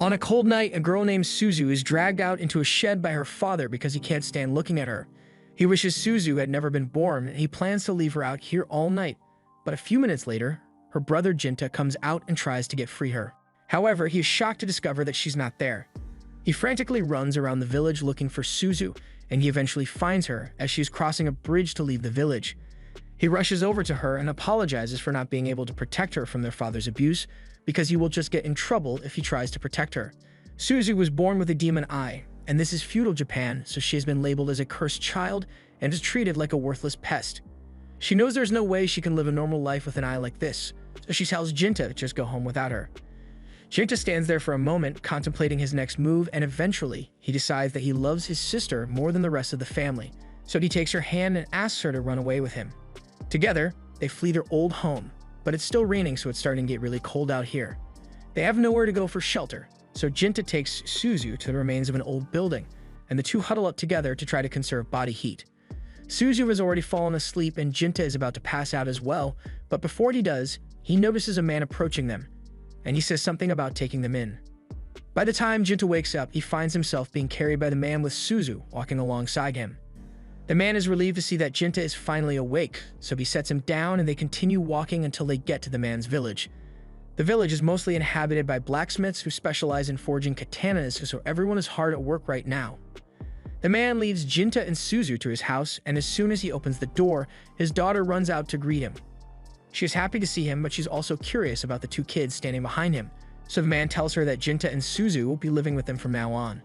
On a cold night, a girl named Suzu is dragged out into a shed by her father because he can't stand looking at her. He wishes Suzu had never been born, and he plans to leave her out here all night. But a few minutes later, her brother Jinta comes out and tries to get free her. However, he is shocked to discover that she's not there. He frantically runs around the village looking for Suzu, and he eventually finds her as she is crossing a bridge to leave the village. He rushes over to her and apologizes for not being able to protect her from their father's abuse, because he will just get in trouble if he tries to protect her. Suzu was born with a demon eye, and this is feudal Japan, so she has been labeled as a cursed child and is treated like a worthless pest. She knows there's no way she can live a normal life with an eye like this, so she tells Jinta to just go home without her. Jinta stands there for a moment, contemplating his next move, and eventually, he decides that he loves his sister more than the rest of the family, so he takes her hand and asks her to run away with him. Together, they flee their old home, but it's still raining, so it's starting to get really cold out here. They have nowhere to go for shelter, so Jinta takes Suzu to the remains of an old building, and the two huddle up together to try to conserve body heat. Suzu has already fallen asleep and Jinta is about to pass out as well, but before he does, he notices a man approaching them, and he says something about taking them in. By the time Jinta wakes up, he finds himself being carried by the man with Suzu walking alongside him. The man is relieved to see that Jinta is finally awake, so he sets him down and they continue walking until they get to the man's village. The village is mostly inhabited by blacksmiths who specialize in forging katanas, so everyone is hard at work right now. The man leaves Jinta and Suzu to his house, and as soon as he opens the door, his daughter runs out to greet him. She is happy to see him, but she's also curious about the two kids standing behind him, so the man tells her that Jinta and Suzu will be living with them from now on.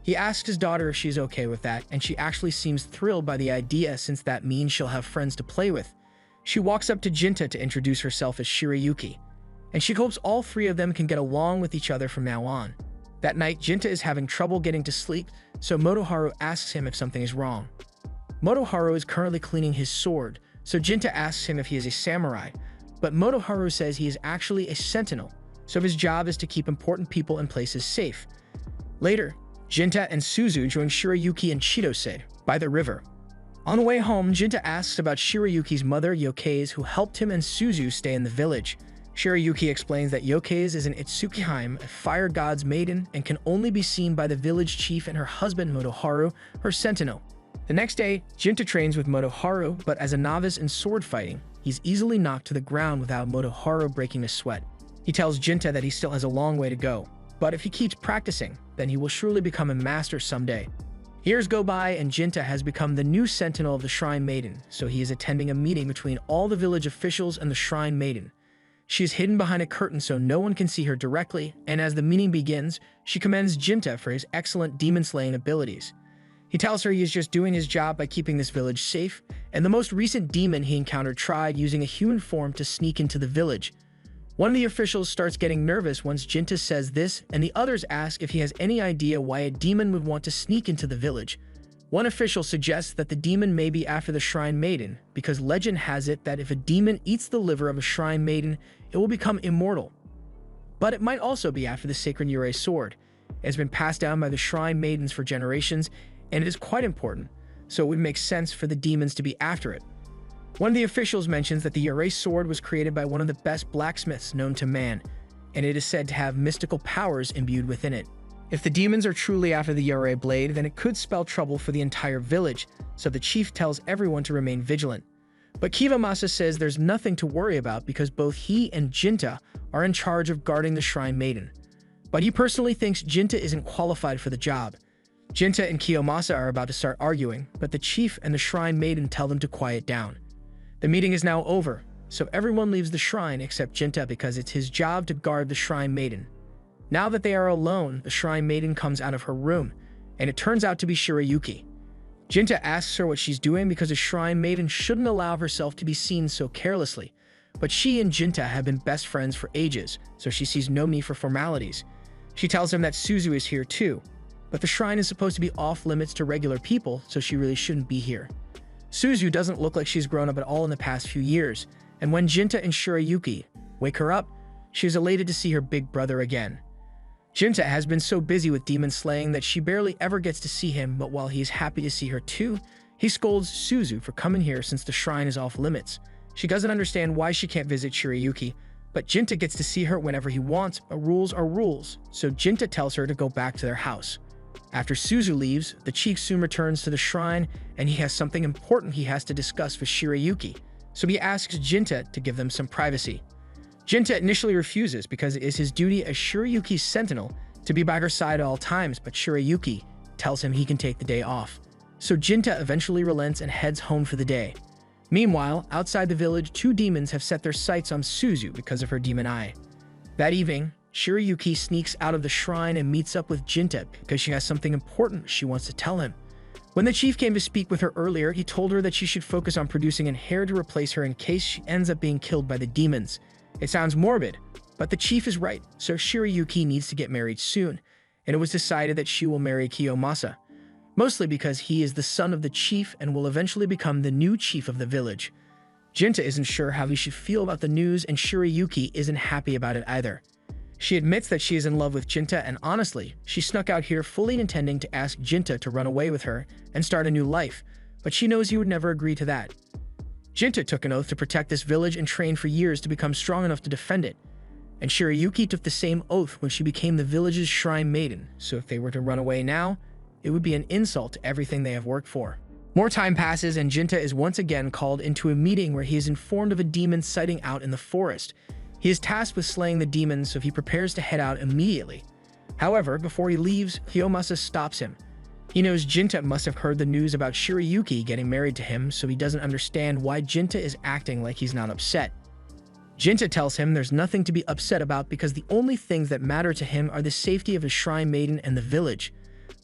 He asks his daughter if she's okay with that, and she actually seems thrilled by the idea since that means she'll have friends to play with. She walks up to Jinta to introduce herself as Shirayuki, and she hopes all three of them can get along with each other from now on. That night, Jinta is having trouble getting to sleep, so Motoharu asks him if something is wrong. Motoharu is currently cleaning his sword, so Jinta asks him if he is a samurai, but Motoharu says he is actually a sentinel, so his job is to keep important people and places safe. Later, Jinta and Suzu join Shirayuki and Chitose by the river. On the way home, Jinta asks about Shirayuki's mother, Yokaze, who helped him and Suzu stay in the village. Shirayuki explains that Yokaze is an Itsukiheim, a fire god's maiden, and can only be seen by the village chief and her husband Motoharu, her sentinel. The next day, Jinta trains with Motoharu, but as a novice in sword fighting, he's easily knocked to the ground without Motoharu breaking a sweat. He tells Jinta that he still has a long way to go, but if he keeps practicing, then he will surely become a master someday. Years go by and Jinta has become the new sentinel of the Shrine Maiden, so he is attending a meeting between all the village officials and the Shrine Maiden. She is hidden behind a curtain so no one can see her directly, and as the meeting begins, she commends Jinta for his excellent demon-slaying abilities. He tells her he is just doing his job by keeping this village safe, and the most recent demon he encountered tried using a human form to sneak into the village. One of the officials starts getting nervous once Jinta says this, and the others ask if he has any idea why a demon would want to sneak into the village. One official suggests that the demon may be after the Shrine Maiden, because legend has it that if a demon eats the liver of a Shrine Maiden, it will become immortal. But it might also be after the sacred Yurei sword. It has been passed down by the Shrine Maidens for generations, and it is quite important, so it would make sense for the demons to be after it. One of the officials mentions that the Yurei sword was created by one of the best blacksmiths known to man, and it is said to have mystical powers imbued within it. If the demons are truly after the Yurei blade, then it could spell trouble for the entire village, so the chief tells everyone to remain vigilant. But Kivamasa says there's nothing to worry about because both he and Jinta are in charge of guarding the Shrine Maiden. But he personally thinks Jinta isn't qualified for the job. Jinta and Kiyomasa are about to start arguing, but the chief and the Shrine Maiden tell them to quiet down. The meeting is now over, so everyone leaves the shrine except Jinta because it's his job to guard the Shrine Maiden. Now that they are alone, the Shrine Maiden comes out of her room, and it turns out to be Shirayuki. Jinta asks her what she's doing because a Shrine Maiden shouldn't allow herself to be seen so carelessly, but she and Jinta have been best friends for ages, so she sees no need for formalities. She tells him that Suzu is here too, but the shrine is supposed to be off limits to regular people, so she really shouldn't be here. Suzu doesn't look like she's grown up at all in the past few years, and when Jinta and Shirayuki wake her up, she is elated to see her big brother again. Jinta has been so busy with demon slaying that she barely ever gets to see him, but while he is happy to see her too, he scolds Suzu for coming here since the shrine is off limits. She doesn't understand why she can't visit Shirayuki, But Jinta gets to see her whenever he wants, but rules are rules, so Jinta tells her to go back to their house. After Suzu leaves, the chief soon returns to the shrine, and he has something important he has to discuss with Shirayuki, so he asks Jinta to give them some privacy. Jinta initially refuses because it is his duty as Shirayuki's sentinel to be by her side at all times, but Shirayuki tells him he can take the day off. So Jinta eventually relents and heads home for the day. Meanwhile, outside the village, two demons have set their sights on Suzu because of her demon eye. That evening, Shirayuki sneaks out of the shrine and meets up with Jinta because she has something important she wants to tell him. When the chief came to speak with her earlier, he told her that she should focus on producing an heir to replace her in case she ends up being killed by the demons. It sounds morbid, but the chief is right, so Shirayuki needs to get married soon, and it was decided that she will marry Kiyomasa, mostly because he is the son of the chief and will eventually become the new chief of the village. Jinta isn't sure how he should feel about the news, and Shirayuki isn't happy about it either. She admits that she is in love with Jinta, and honestly, she snuck out here fully intending to ask Jinta to run away with her and start a new life, but she knows he would never agree to that. Jinta took an oath to protect this village and trained for years to become strong enough to defend it. And Shirayuki took the same oath when she became the village's shrine maiden, so if they were to run away now, it would be an insult to everything they have worked for. More time passes and Jinta is once again called into a meeting where he is informed of a demon sighting out in the forest. He is tasked with slaying the demon, so he prepares to head out immediately. However, before he leaves, Kiyomasa stops him. He knows Jinta must have heard the news about Shirayuki getting married to him, so he doesn't understand why Jinta is acting like he's not upset. Jinta tells him there's nothing to be upset about because the only things that matter to him are the safety of his shrine maiden and the village.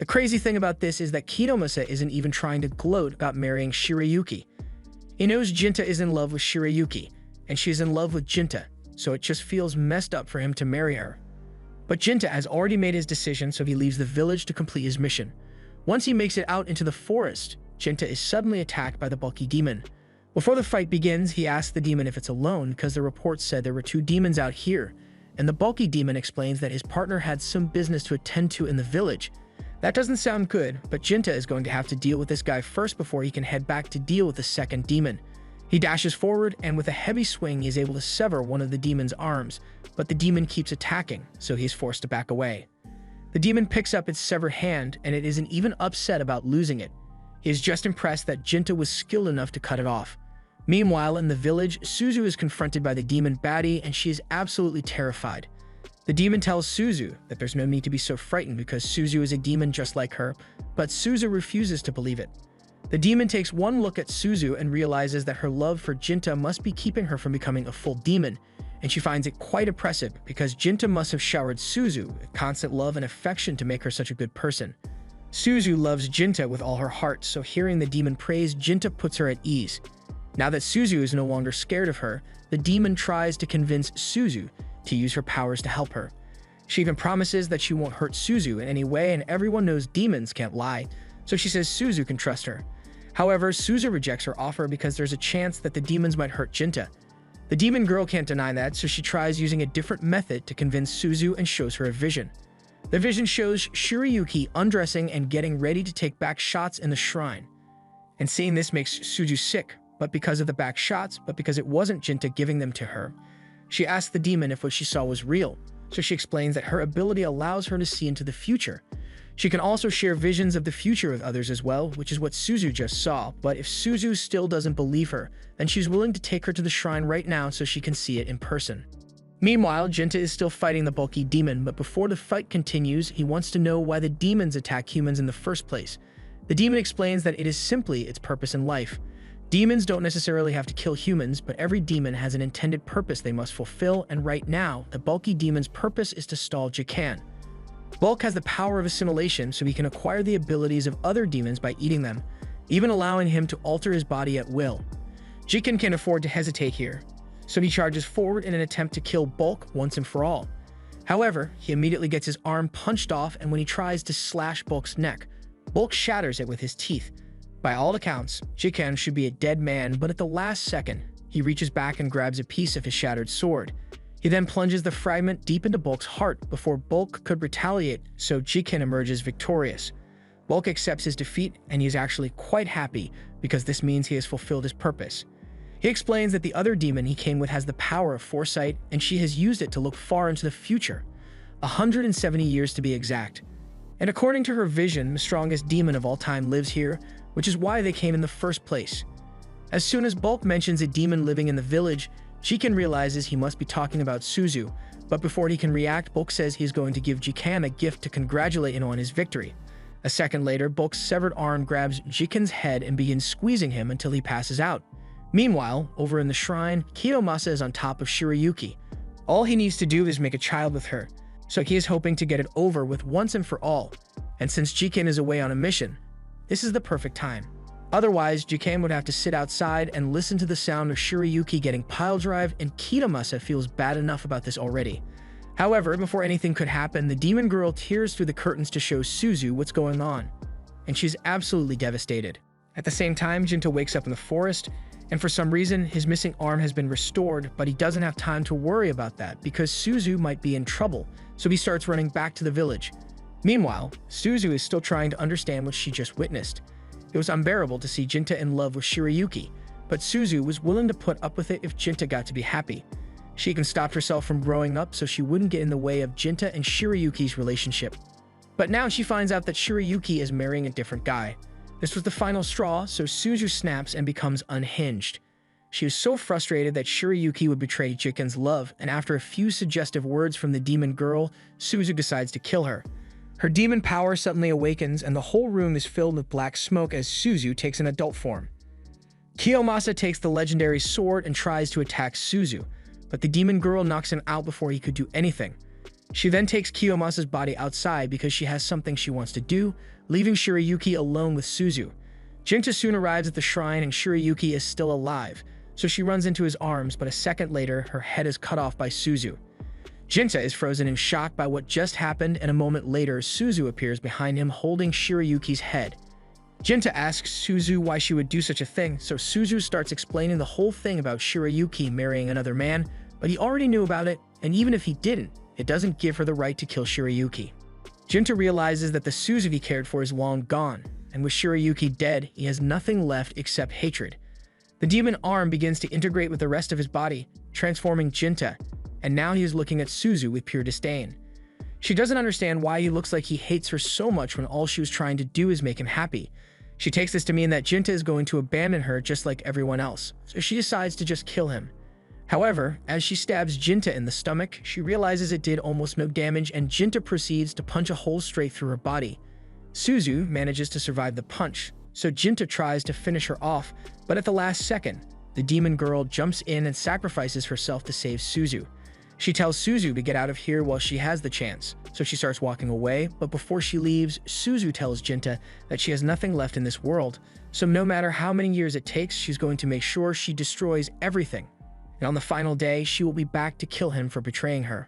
The crazy thing about this is that Kiyomasa isn't even trying to gloat about marrying Shirayuki. He knows Jinta is in love with Shirayuki, and she's in love with Jinta, so it just feels messed up for him to marry her. But Jinta has already made his decision, so he leaves the village to complete his mission. Once he makes it out into the forest, Jinta is suddenly attacked by the bulky demon. Before the fight begins, he asks the demon if it's alone because the reports said there were two demons out here, and the bulky demon explains that his partner had some business to attend to in the village. That doesn't sound good, but Jinta is going to have to deal with this guy first before he can head back to deal with the second demon. He dashes forward, and with a heavy swing, he is able to sever one of the demon's arms, but the demon keeps attacking, so he is forced to back away. The demon picks up its severed hand, and it isn't even upset about losing it. He is just impressed that Jinta was skilled enough to cut it off. Meanwhile, in the village, Suzu is confronted by the demon baddie, and she is absolutely terrified. The demon tells Suzu that there's no need to be so frightened because Suzu is a demon just like her, but Suzu refuses to believe it. The demon takes one look at Suzu and realizes that her love for Jinta must be keeping her from becoming a full demon, and she finds it quite oppressive because Jinta must have showered Suzu with constant love and affection to make her such a good person. Suzu loves Jinta with all her heart, so hearing the demon praise Jinta puts her at ease. Now that Suzu is no longer scared of her, the demon tries to convince Suzu to use her powers to help her. She even promises that she won't hurt Suzu in any way, and everyone knows demons can't lie, so she says Suzu can trust her. However, Suzu rejects her offer because there's a chance that the demons might hurt Jinta. The demon girl can't deny that, so she tries using a different method to convince Suzu and shows her a vision. The vision shows Shirayuki undressing and getting ready to take back shots in the shrine. And seeing this makes Suzu sick, but because of the back shots, but because it wasn't Jinta giving them to her. She asks the demon if what she saw was real, so she explains that her ability allows her to see into the future. She can also share visions of the future with others as well, which is what Suzu just saw, but if Suzu still doesn't believe her, then she's willing to take her to the shrine right now so she can see it in person. Meanwhile, Jinta is still fighting the bulky demon, but before the fight continues, he wants to know why the demons attack humans in the first place. The demon explains that it is simply its purpose in life. Demons don't necessarily have to kill humans, but every demon has an intended purpose they must fulfill, and right now, the bulky demon's purpose is to stall Jikan. Bulk has the power of assimilation, so he can acquire the abilities of other demons by eating them, even allowing him to alter his body at will. Jikan can't afford to hesitate here, so he charges forward in an attempt to kill Bulk once and for all. However, he immediately gets his arm punched off, and when he tries to slash Bulk's neck, Bulk shatters it with his teeth. By all accounts, Jikan should be a dead man, but at the last second, he reaches back and grabs a piece of his shattered sword. He then plunges the fragment deep into Bulk's heart before Bulk could retaliate, so Jikan emerges victorious. Bulk accepts his defeat, and he is actually quite happy because this means he has fulfilled his purpose. He explains that the other demon he came with has the power of foresight, and she has used it to look far into the future, 170 years to be exact. And according to her vision, the strongest demon of all time lives here, which is why they came in the first place. As soon as Bulk mentions a demon living in the village, Jiken realizes he must be talking about Suzu, but before he can react, Bulk says he's going to give Jiken a gift to congratulate him on his victory. A second later, Bulk's severed arm grabs Jiken's head and begins squeezing him until he passes out. Meanwhile, over in the shrine, Kiyomasa is on top of Shirayuki. All he needs to do is make a child with her, so he is hoping to get it over with once and for all. And since Jiken is away on a mission, this is the perfect time. Otherwise, Jiken would have to sit outside and listen to the sound of Shirayuki getting piledrive, and Kiyomasa feels bad enough about this already. However, before anything could happen, the demon girl tears through the curtains to show Suzu what's going on, and she's absolutely devastated. At the same time, Jinta wakes up in the forest, and for some reason, his missing arm has been restored, but he doesn't have time to worry about that because Suzu might be in trouble, so he starts running back to the village. Meanwhile, Suzu is still trying to understand what she just witnessed. It was unbearable to see Jinta in love with Shirayuki, but Suzu was willing to put up with it if Jinta got to be happy. She even stopped herself from growing up so she wouldn't get in the way of Jinta and Shirayuki's relationship. But now she finds out that Shirayuki is marrying a different guy. This was the final straw, so Suzu snaps and becomes unhinged. She was so frustrated that Shirayuki would betray Jiken's love, and after a few suggestive words from the demon girl, Suzu decides to kill her. Her demon power suddenly awakens, and the whole room is filled with black smoke as Suzu takes an adult form. Kiyomasa takes the legendary sword and tries to attack Suzu, but the demon girl knocks him out before he could do anything. She then takes Kiyomasa's body outside because she has something she wants to do, leaving Shirayuki alone with Suzu. Jinta soon arrives at the shrine and Shirayuki is still alive, so she runs into his arms, but a second later, her head is cut off by Suzu. Jinta is frozen in shock by what just happened, and a moment later, Suzu appears behind him holding Shirayuki's head. Jinta asks Suzu why she would do such a thing, so Suzu starts explaining the whole thing about Shirayuki marrying another man, but he already knew about it, and even if he didn't, it doesn't give her the right to kill Shirayuki. Jinta realizes that the Suzu he cared for is long gone, and with Shirayuki dead, he has nothing left except hatred. The demon arm begins to integrate with the rest of his body, transforming Jinta, and now he is looking at Suzu with pure disdain. She doesn't understand why he looks like he hates her so much when all she was trying to do is make him happy. She takes this to mean that Jinta is going to abandon her just like everyone else, so she decides to just kill him. However, as she stabs Jinta in the stomach, she realizes it did almost no damage, and Jinta proceeds to punch a hole straight through her body. Suzu manages to survive the punch, so Jinta tries to finish her off, but at the last second, the demon girl jumps in and sacrifices herself to save Suzu. She tells Suzu to get out of here while she has the chance, so she starts walking away, but before she leaves, Suzu tells Jinta that she has nothing left in this world, so no matter how many years it takes, she's going to make sure she destroys everything. And on the final day, she will be back to kill him for betraying her.